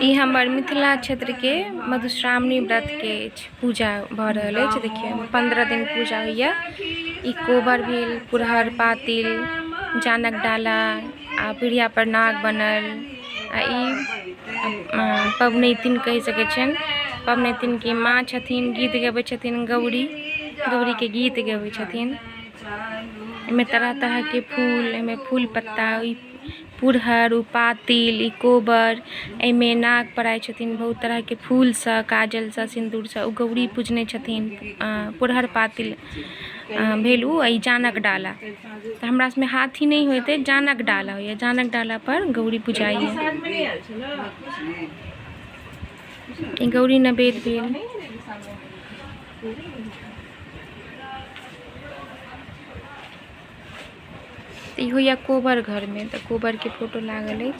ई हमर मिथिला क्षेत्र के मधुश्रावणी व्रत के पूजा भ रहल अछि। देखिए 15 दिन पूजा होइया। ई कोबर भेल, पुरहर पातिल, जानक डाला आ पीढ़िया पर नाग बनल। आ ई पबनैतिन कहि सकै छियनि। पबनैतिन की माँ छथिन, गीत गबै छथिन, गौरी के गीत गबै छथिन। एमे तरह तरह के फूल, एमे फूल पत्ता, पुरहर, पातिल, कोबर, एमे नाग पराय छथिन बहुत तरह के फूल से, काजल से, सिंदूर से। उ गौरी पूजने छथिन। पुरहर पातिल भेलू। ई जानक डाला तो हमरा में हाथी नहीं होते, जानक डाला हो। जानक डाला पर गौरी पूजाई है। गौरी नवेद भेल। तो होइया कोबर घर में, तो कोबर के फोटो लागल है।